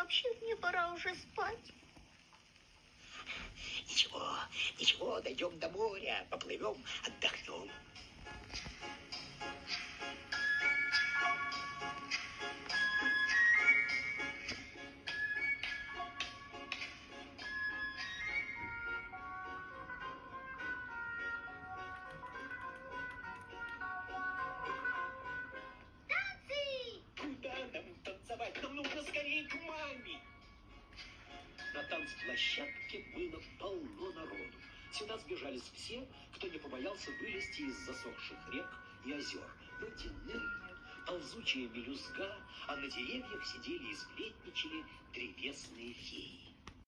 вообще мне пора уже спать. Ничего, ничего, дойдем до моря, поплывем, отдохнем. Куда нам танцевать? Нам нужно скорее к маме. На танцплощадке было полно народу. Сюда сбежались все, кто не побоялся вылезти из засохших рек и озер. Водяные, ползучая мелюзга, а на деревьях сидели и сплетничали древесные феи.